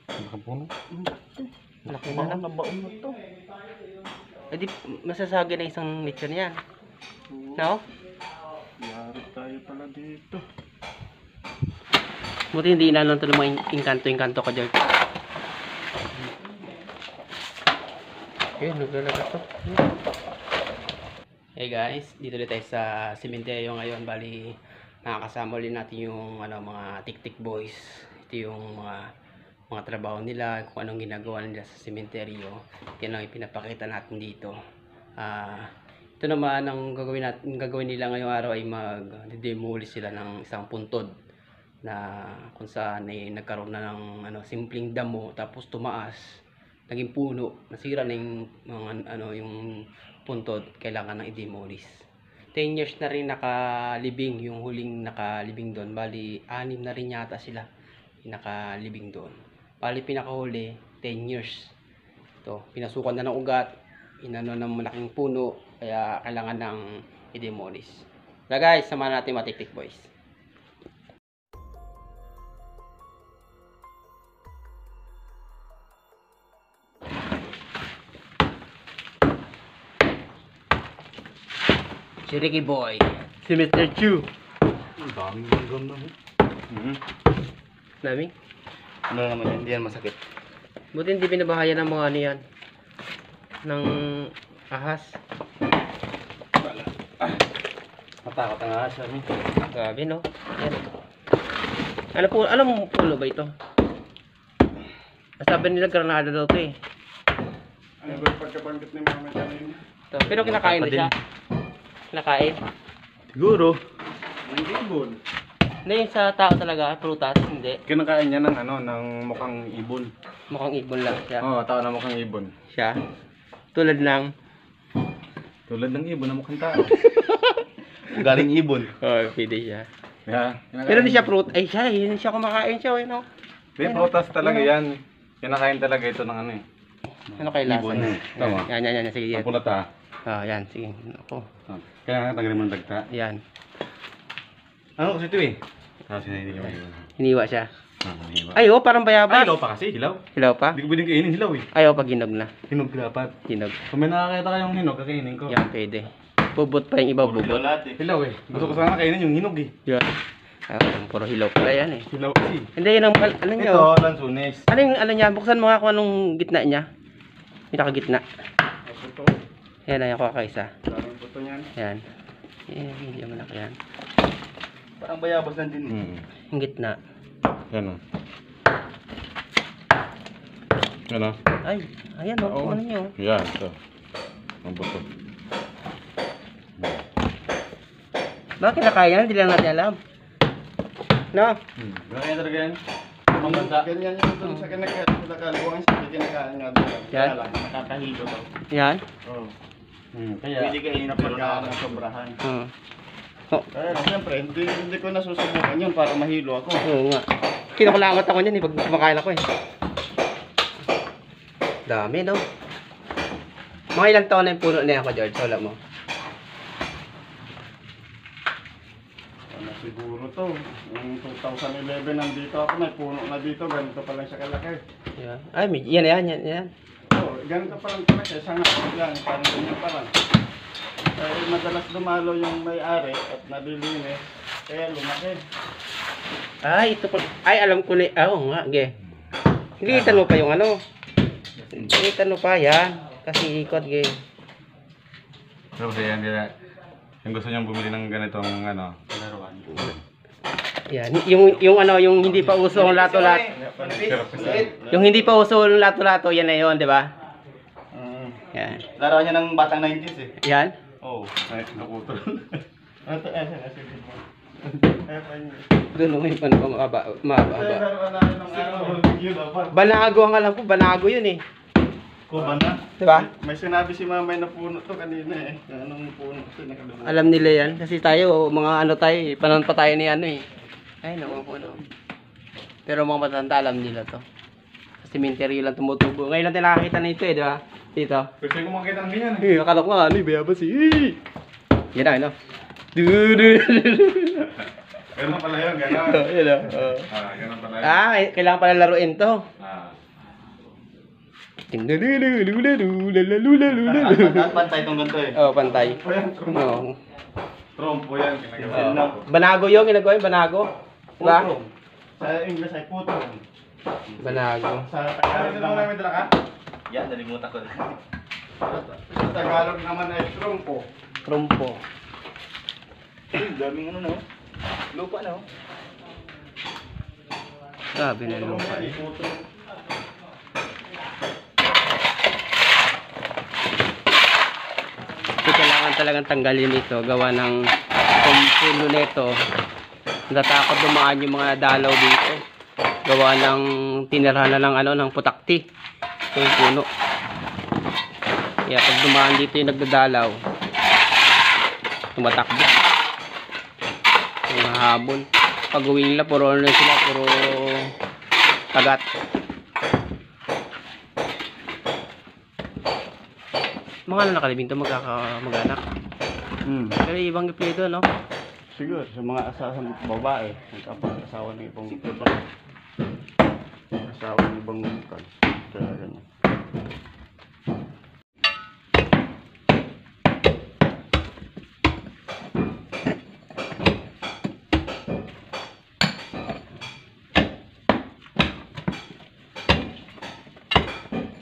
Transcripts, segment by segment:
Nakapuno. Laki na lang. Nabaon na to. Eh di, masasagi na isang lechon yan. No? Yari tayo pala dito. Buti hindi inanon ito ng mga inkanto ka dyan. Ayun, naglalagas to. Hey guys, dito ulit tayo sa sementeryo ngayon. Bali, nakakasama ulit natin yung mga tik-tik boys. Ito yung mga trabaho nila, kung anong ginagawa nila sa sementeryo. Yan ang ipinapakita natin dito. Ito naman ang gagawin nila ngayong araw ay mag-demolish sila ng isang puntod na kung saan ay nagkaroon na ng simpleng damo, tapos tumaas, naging puno, nasira na yung yung puntod, kailangan nang i-demolish. 10 years na rin nakalibing yung huling nakalibing doon. Bali 6 na rin yata sila nakalibing doon. Bali pinakahuli 10 years. Ito, pinasukan na ng ugat, inano ng malaking puno, kaya kailangan nang i-demolish. Kaya guys, samahan natin mga tik-tik boys. Si Ricky Boy, si Mr. Chu. Ang daming langgam na mo. Dami? Ano naman yan? Hindi yan masakit. Buti hindi binabahayan ng mga ano yan. Ng ahas. Matakot ang ahas kami. Grabe no? Yan. Alam mo puno ba ito? Sabi nila granada daw ito eh. Ano ba yung pagkabanggit ni Mama kanina? Ito. Pero kinakain na siya. Kinakain. Siguro. Ang ibon. Hindi yung sa tao talaga, prutas, hindi. Kinakain niya ng ng mukhang ibon. Mukhang ibon lang siya. Oo, tao na mukhang ibon. Siya. Tulad ng Tulad ng ibon na mukhang tao. Galing ibon. pwede siya. Yeah, Pero hindi siya fruit. Ay siya, hindi siya kumakain siya, you know. May prutas talaga yan. Kinakain talaga ito ng ano eh. Ano kay lasa Ibon. niya? Tama. Yan. Sige, yan. Ang pulat ah. Yan, sige. Ako. Kaya nga tanggalin mo ng dagta. Yan. Ano kasi ito eh? Hindi ko ibon. Hiniwa siya. Hiniwa. Ay, parang bayabas. Hilaw pa kasi, hilaw. Hilaw pa? Hindi ko pwedeng kainin, hilaw eh. Ay, pag hinog na. Hinog dapat. Hinog. Kung may nakakita kayong hinog, kakainin ko. Yan, pwede. Bubot pa yung iba, bubot. Hilaw eh. Gusto ko sana kainin yung hinog eh. Yan. Puro hilaw pala yan eh. Hilaw kasi. Hindi, yun ang, ano niya? Ito, lansunis. Ano yung, niya? Buksan mo nga kung anong gitna niya. Pinakagitna. Ito. Yan, ayan ko kaisa. Daming buto niyan. Yan. Hindi malaki yan. Parang bayabas lang din eh. Yung gitna. Yan o. Yan o. Ay, ayan o. Kung ano nyo. Yan, ito. Ang buto. Bakit nakaya? Hindi lang natin alam. No? Ganyan talaga yan. Ganyan yung doon sa kinakaluan siya, hindi kinakain nga doon. Yan? Kaya lang, nakakahilo daw. Yan? Oo. Kaya, Pwede kainin na pagka sobrahan. Oh, Kaya lang, siyempre, hindi ko nasusubukan yun para mahilo ako. oo nga. Kinukulangot ako niyan eh. Pag kumakain ako eh. Dami no? Mga ilang taon na yung puno na yan ko, George? Wala mo. Ano siguro to? Yung 2011 nandito ako, may puno na dito, ganito pa lang siya kalaki. Yan. Ay, yan. Oo, ganito pa lang kalaki, sanga yan, parang ganyan pa lang. Kaya madalas dumalo yung may-ari at nalilinis, kaya lumaki. Ay, ito pa. Ay, alam ko na. Oo nga, ge. Hilitan mo pa yung ano. Hilitan mo pa, yan. Kasi ikot, ge. Tapos yan, yung gusto niyang bumili ng ganitong laruan. Yan. Yung hindi pa uso ang lato-lato. Yung hindi pa uso ang lato-lato, yan na yun, di ba? Yan. Laro niya ng batang 90s eh. Yan. Oo. Ay, naputol. Ito, sige mo. Doon nung yung mababa. Laro na ng yun, Banago ang alam ko, banago yun eh. Kuba na. Di ba? May sinabi si Mamay na puno to kanina eh. Anong puno to? Nakalimutan. Alam nila yan. Kasi tayo, mga ano tayo eh. Panon pa tayo ni ano eh. Ay, naku po no. Pero mga matanda alam nila to. Sa cemetery lang tumutubo. Ngayon lang tayo nakakita na ito eh, di ba? Dito. Pwede ko makita ng ganyan Eh, akala ko nga ano eh, bayabas eh. Yan na, ano. Ganun pala yun, ganun. Yan na. Ganun pala yun. Kailangan pala laruin to. Ah. Pantay itong ganito eh. Oh, pantay. O yan, Oo. trompo yan. Ginagawa. Banago yung ginagawa yung banago. Diba? Putong. Sa English ay putong. Banago. Sa Tagalog naman, dala ka? Yan, nalimutan ko. sa Tagalog naman ay trompo. Trumpo. Daming ano no? Lupa no? Grabe na Putong lupa. yan, eh, putong. So, kailangan talagang tanggalin ito. Gawa ng puno nito. Natakot dumaan yung mga dalaw dito. Gawa ng tinirahan na lang ano, ng putakti. Ito yung puno. Kaya pag dumaan dito yung nagdadalaw, tumatakbo. Mga habol. Pag uwi nila, puro ano sila, puro kagat. Mga ano nakalibing ito magkaka-mag-anak. Pero ibang gipledo, no? Siguro, sa mga asahang babae, nagkapag-asawa ng ibang ibang asawa ng ibang bukal. Kaya ganyan.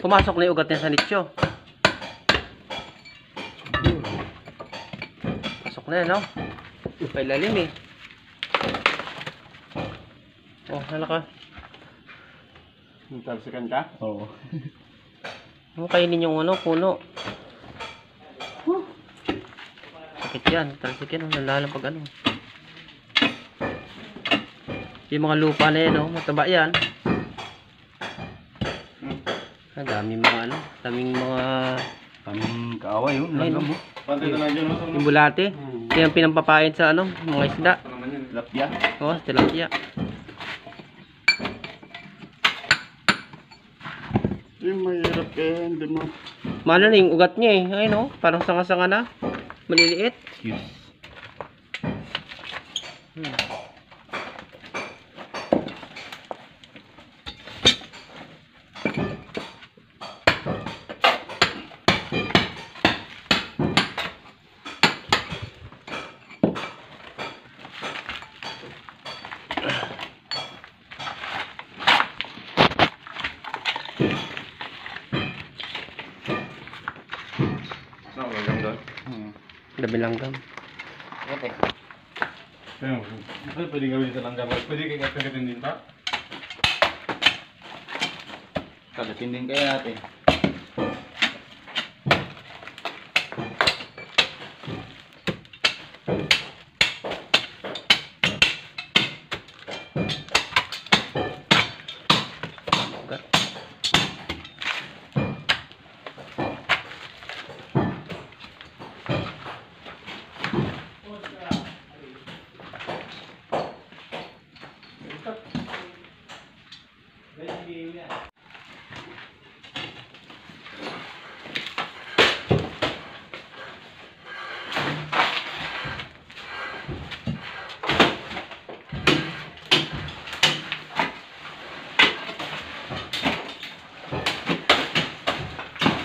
Pumasok na yung ugat niya sa nicho. Pasok na yan, no? May lalim eh. Oh, hala ka. Talsikan ka? Oo. Ano kainin yung ano, puno? Sakit yan. Talsikin, nalalang pag ano. Yung mga lupa na yan, no? Mataba yan. Ang daming mga ano, daming mga Kaming kaaway yun. Ay, no? Langgam mo. Pantay na lang yun. yung bulate. Yung pinampapain sa ano, mga isda. Lapya. Oh, tilapia. Yung mahirap kaya hindi mo. Mana na yung ugat niya eh. Ayun oh, parang sanga-sanga na. Maliliit. Yes. Dami langgam. Pwede gawin ito lang gawin. Pwede kayo kagatin din pa? Kagatin din kaya natin. Ugat.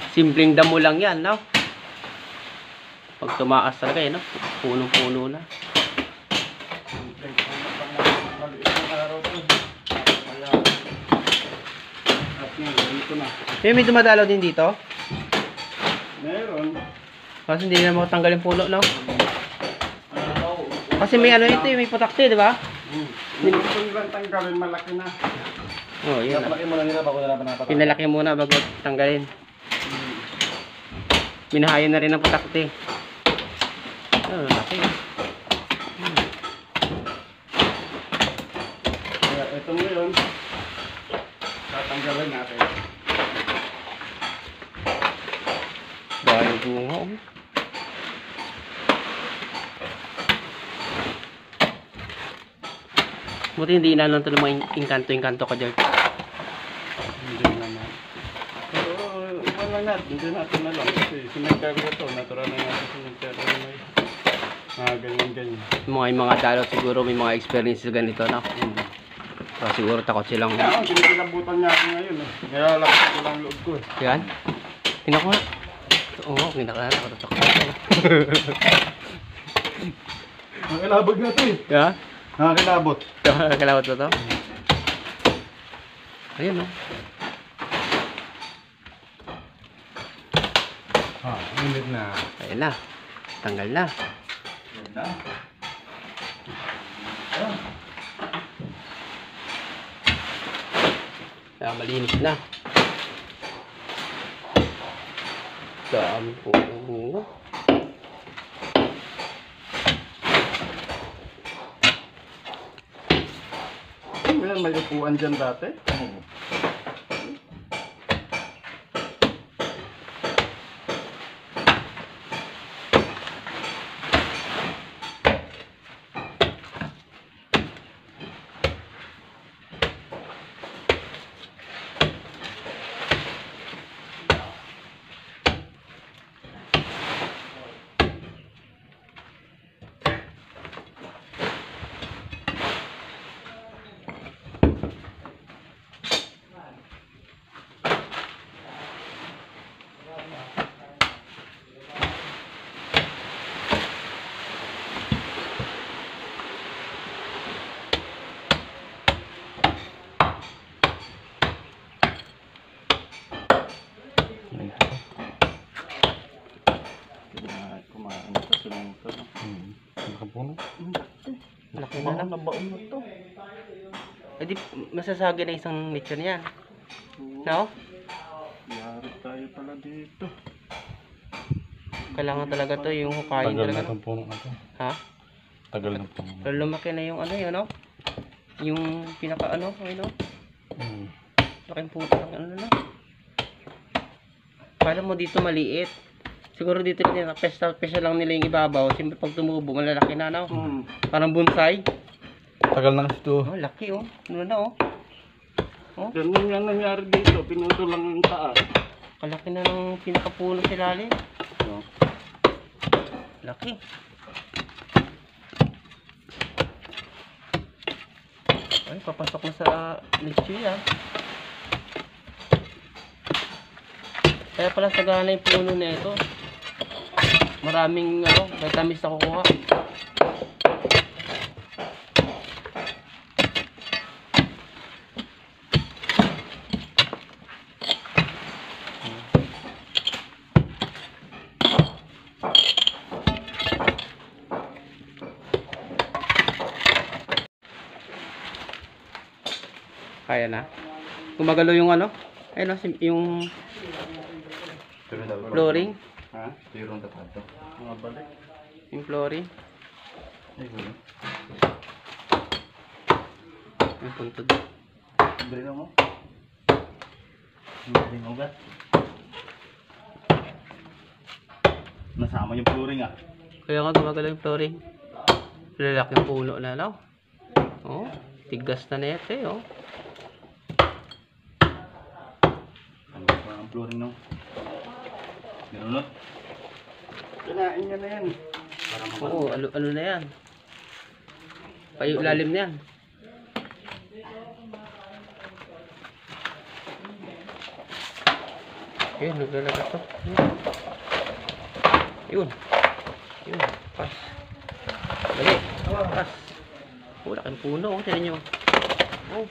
Simpleng damo lang yan, no? Pag tumaas talaga eh, no? Punong-puno na. Maliit ang araw to. Kaya. At nga, ganito na. May dumadalaw din dito. Meron. Kasi hindi na matanggal yung puno, no? Kasi may ano ito, may putakti, di ba? Hindi ko lang tanggalin, malaki na. Oh, yun. Napalaki mo lang nila bago nila panapatak. Pinalaki muna bago tanggalin. Minahayan na rin ang putakti. Oh, laki. Kaya ito ngayon, tatanggalin natin. Dahil bunga, oh. Buti hindi inanon ito ng mga inkanto-inkanto ka, George. Hindi naman. Pero iba lang natin, hindi natin alam. Kasi sinagkari ko ito, natural na natin sinagkari na may ganyan-ganyan. Yung mga dalaw siguro may mga experience sa ganito, no? Siguro takot silang... Kaya kinikilabutan niya ako ngayon eh. Kaya lakas ko lang loob ko eh. Yan. Tingnan ko nga. Oo, kinakain ako. Nakakilabog na ito eh. Yeah? Nakakilabot. Kalawat ba to? Ayun, no? Init na. Ayun na. Tanggal na. Yan na. Kaya malinis na. Dami po. May upuan dyan dati. Kumain ito, sinunod. Nakapuno. Laki na lang. Nabaon mo ito. Eh di, masasagi na isang lechon yan. No? Yari tayo pala dito. Kailangan talaga to yung hukayin Tagal talaga. na itong puno na to. Ha? Tagal na itong... Pero lumaki na yung ano yun, no? Yung pinaka ano, ano? Laking puto ng ano na. Kala mo dito maliit. Siguro dito nila, pesta lang nila yung ibabaw. Siyempre pag tumubo, malalaki na, no? Parang bonsai. Tagal na kasi ito. Oh, laki, oh. Ano na, oh. Oh, Ganun nga nangyari dito, pinuto lang yung taas. kalaki na ng pinakapuno sa ilalim. So, Laki. Ay, papasok na sa lechon yan. Kaya pala sagana yung puno na ito. Maraming ano, vitamins na kukuha. Kaya na. Gumagalaw yung ano? Ayun, yung flooring. ha? Tirong tapat to. Mga balik. Yung flooring. Ay, gulo. Yung puntod. Bili na mo. Bili mo ba? Nasama yung flooring ah. Kaya nga gumagalaw yung flooring. Lalaki yung puno na, no? Oh, tigas na nete, oh. Ano pa ang flooring no? Ganun no? Kinain niya na yan. Oo, ano na yan. Payo lalim na yan. Yun, naglalagat to. Yun. Yun, pas. Dali, pas. Oh, laking puno, oh. Tinan nyo. Oh.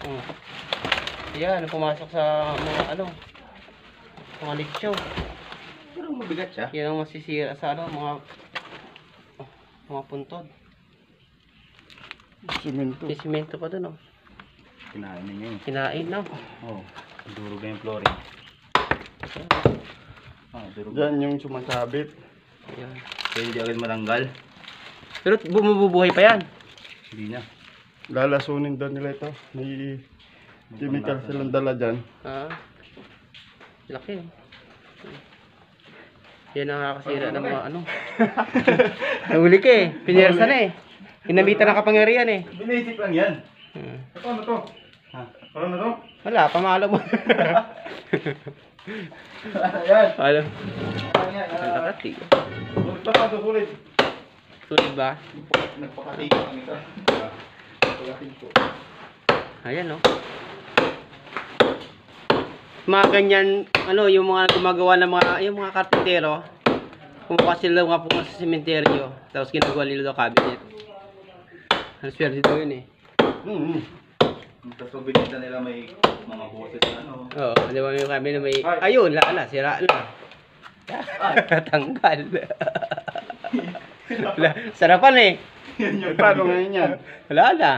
Oh. Yan, pumasok sa mga ano. Mga lechon. Pero mabigat siya. Yan ang masisira sa ano, mga puntod. Simento. May simento pa dun, oh. Kinain niya yun. Kinain, no? Oo. Durog na yung flooring. Ah, durog. Diyan yung sumasabit. Ayan. Kaya hindi agad matanggal. Pero bumubuhay pa yan. Hindi na. Lalasunin daw nila ito. May chemical silang dala dyan. Ah. Laki, oh. Yan ang nakakasira ng mga ano. Nahuli ka eh. Pinyersa na eh. Hinamitan ng kapangyarihan eh. Binisip lang yan. Ano to? Ha? Ano to? Wala, pamalo mo. Ayan. Alam. Ano yan? Ang lakati. Sulit pa ito, sulit. Sulit ba? Nagpakatipo kami ito. Pagkating ko. Ayan, oh. Mga ganyan, ano, yung mga gumagawa ng yung mga karpintero, kumuha sila mga punga sa sementeryo, tapos ginagawa nila daw cabinet. Ang swerte daw yun, eh. Tapos pag binita nila may mga boses na ano. Oo, di ba yung cabinet may, ayun, lala, sira na. Tanggal. Sarapan, eh. Paano ngayon yan? Wala na.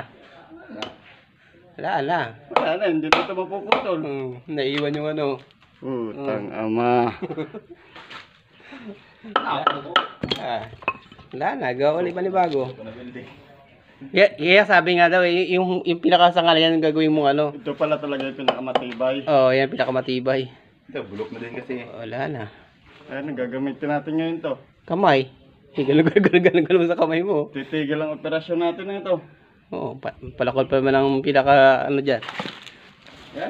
Wala na. Wala na, hindi na ito mapuputol. Naiwan yung ano. Utang ama. Wala na, gawa ulit panibago. Ito na building. Yeah, sabi nga daw, yung pinakasangal yan gagawin mong ano. Ito pala talaga yung pinakamatibay. Oo, yan pinakamatibay. Ito, bulok na din kasi. Wala na. Ano, gagamitin natin ngayon to. Kamay. Galong sa kamay mo. Titigil ang operasyon natin na ito. Oo, palakol pa naman ang pinaka ano dyan. Yan.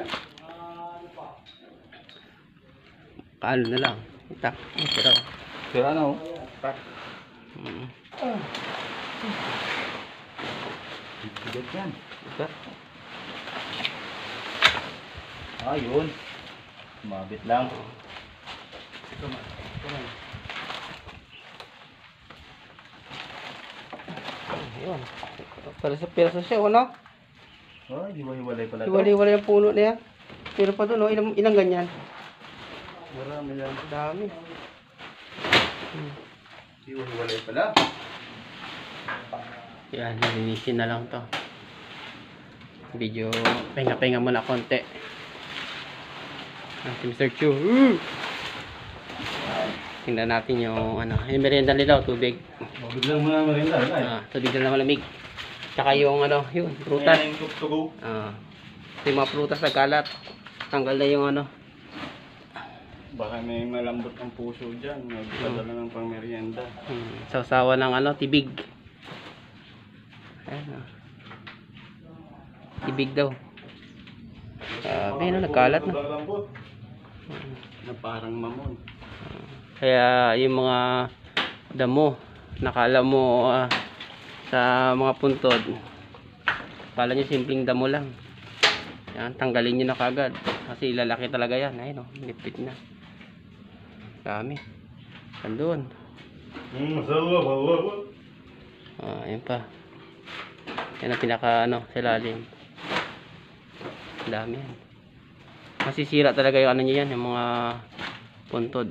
Kaano na lang. Tak. Pero, Sira na oh. Tak. Bigat yan. Ito. Yun. Mabit lang. Ayun. Para sa piraso siya, ano? Hiwa-hiwalay pala ito. Hiwalay-hiwalay ang puno na yan. Pero pa doon, ilang ganyan? Marami yan. Dami. Hiwa-hiwalay pala. Yan, nalinisin na lang to. Video, pahinga-pahinga muna konti. Si Mr. Chu. Tingnan natin yung ano, yung merienda nila, tubig. Biglang mga marinda. Tubig na malamig. Tsaka yung ano, yun, prutas. Ayan yung tuktugo. Ito yung mga prutas na kalat. Tanggal na yung ano. Baka may malambot ang puso dyan. Nagpadala ng pangmerienda. Sausawa ng ano, tibig. Ayan, tibig daw. Ayun, nagkalat na. Na parang mamon. Kaya yung mga damo, nakala mo sa mga puntod, kala nyo simpleng damo lang. Yan, tanggalin nyo na kagad. Kasi lalaki talaga yan. Ayun, lipit na. Dami. Andun. Ayan pa. Yan ang pinaka ano, silalim. Dami yan. Masisira talaga yung ano nyo yan, yung mga puntod.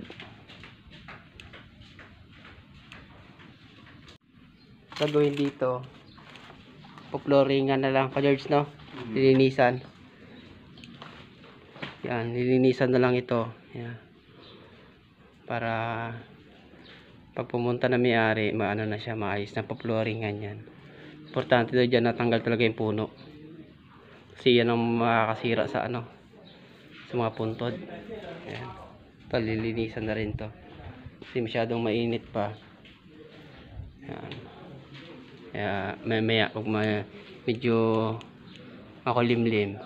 Gagawin dito, puploringan na lang pa George, no? Lilinisan. Yan, lilinisan na lang ito. Yan. Para pag pumunta na may-ari, maano na siya, maayos na puploringan yan. Importante daw dyan, natanggal talaga yung puno. Kasi yan ang makakasira sa ano, sa mga puntod. Yan. Palilinisan na rin to. Kasi masyadong mainit pa. Yan. Kaya maya pag medyo makulimlim,